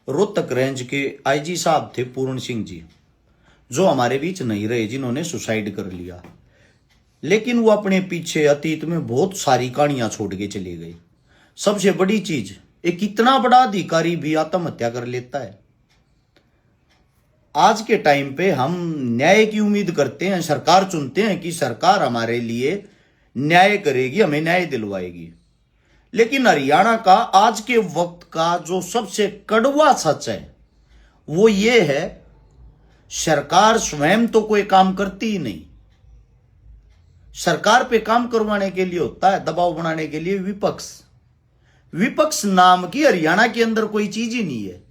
Rohtak range के IG साहब थे पूर्ण सिंह जी, जो हमारे बीच नहीं रहे, जिन्होंने सुसाइड कर लिया। लेकिन वो अपने पीछे अतीत में बहुत सारी कहानियां छोड़ के चले गए। सबसे बड़ी चीज, एक इतना बड़ा अधिकारी भी आत्महत्या कर लेता है। आज के टाइम पे हम न्याय की उम्मीद करते हैं, सरकार चुनते हैं कि सरकार हमारे लिए न्याय करेगी, हमें न्याय दिलवाएगी। लेकिन हरियाणा का आज के वक्त का जो सबसे कड़वा सच है वो ये है, सरकार स्वयं तो कोई काम करती ही नहीं। सरकार पे काम करवाने के लिए होता है, दबाव बनाने के लिए विपक्ष। विपक्ष नाम की हरियाणा के अंदर कोई चीज ही नहीं है।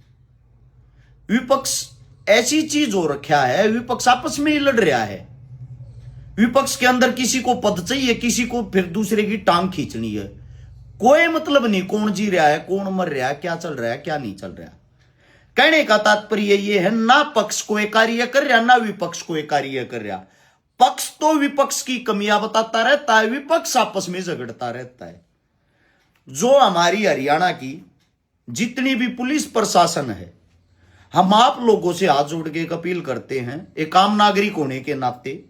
विपक्ष ऐसी चीज हो रखा है, विपक्ष आपस में ही लड़ रहा है। विपक्ष के अंदर किसी को पद चाहिए, किसी को फिर दूसरे की टांग खींचनी है। कोई मतलब नहीं कौन जी रहा है, कौन मर रहा है, क्या चल रहा है, क्या नहीं चल रहा। कहने का तात्पर्य ये है, ना पक्ष कोई कार्य कर रहा, ना विपक्ष कोई कार्य कर रहा। पक्ष तो विपक्ष की कमियां बताता रहता है, विपक्ष आपस में झगड़ता रहता है। जो हमारी हरियाणा की जितनी भी पुलिस प्रशासन है, हम आप लोगों से हाथ जोड़ के एक अपील करते हैं, एक आम नागरिक होने के नाते,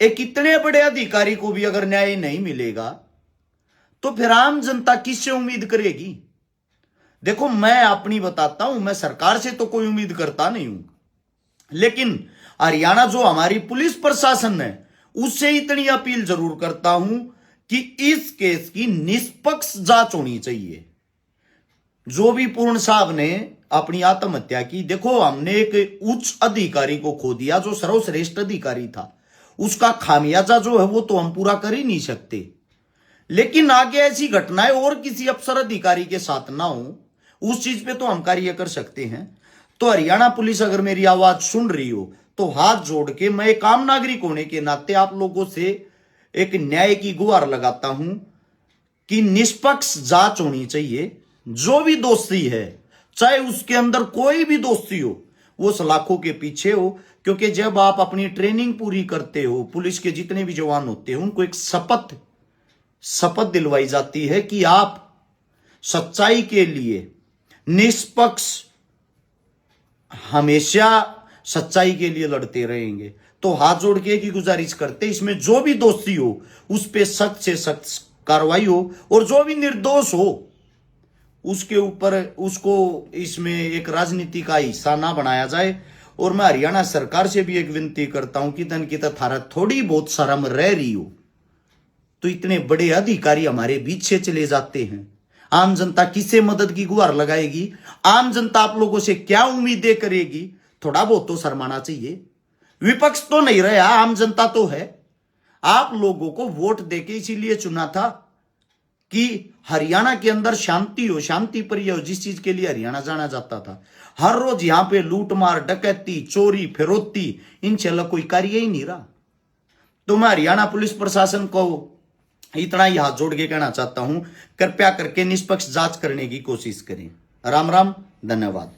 एक इतने बड़े अधिकारी को भी अगर न्याय नहीं मिलेगा तो फिर आम जनता किससे उम्मीद करेगी। देखो, मैं अपनी बताता हूं, मैं सरकार से तो कोई उम्मीद करता नहीं हूं, लेकिन हरियाणा जो हमारी पुलिस प्रशासन है उससे इतनी अपील जरूर करता हूं कि इस केस की निष्पक्ष जांच होनी चाहिए। जो भी पूर्ण साहब ने अपनी आत्महत्या की, देखो हमने एक उच्च अधिकारी को खो दिया जो सर्वश्रेष्ठ अधिकारी था। उसका खामियाजा जो है वो तो हम पूरा कर ही नहीं सकते, लेकिन आगे ऐसी घटनाएं और किसी अफसर अधिकारी के साथ ना हो, उस चीज पे तो हम कार्य कर सकते हैं। तो हरियाणा पुलिस अगर मेरी आवाज सुन रही हो तो हाथ जोड़ के मैं एक आम नागरिक होने के नाते आप लोगों से एक न्याय की गुहार लगाता हूं कि निष्पक्ष जांच होनी चाहिए। जो भी दोषी है, चाहे उसके अंदर कोई भी दोषी हो, वो सलाखों के पीछे हो। क्योंकि जब आप अपनी ट्रेनिंग पूरी करते हो, पुलिस के जितने भी जवान होते हैं उनको एक शपथ दिलवाई जाती है कि आप सच्चाई के लिए निष्पक्ष, हमेशा सच्चाई के लिए लड़ते रहेंगे। तो हाथ जोड़ के की गुजारिश करते, इसमें जो भी दोषी हो उस पे सख्त से सख्त कार्रवाई हो, और जो भी निर्दोष हो उसके ऊपर उसको इसमें एक राजनीति का हिस्सा ना बनाया जाए। और मैं हरियाणा सरकार से भी एक विनती करता हूं कि तन की थारा थोड़ी बहुत शर्म रह रही हो तो इतने बड़े अधिकारी हमारे बीच से चले जाते हैं। आम जनता किससे मदद की गुहार लगाएगी? आम जनता आप लोगों से क्या उम्मीदें करेगी? थोड़ा बहुत तो शर्माना चाहिए। विपक्ष तो नहीं रहा, आम जनता तो है। आप लोगों को वोट देके इसीलिए चुना था कि हरियाणा के अंदर शांति हो, शांति प्रिय हो, जिस चीज के लिए हरियाणा जाना जाता था। हर रोज यहां पे लूटमार, डकैती, चोरी, फिरौती, इनसे अलग कोई कार्य ही नहीं रहा। तो मैं हरियाणा पुलिस प्रशासन को इतना ही हाथ जोड़ के कहना चाहता हूं, कृपया करके निष्पक्ष जांच करने की कोशिश करें। राम राम, धन्यवाद।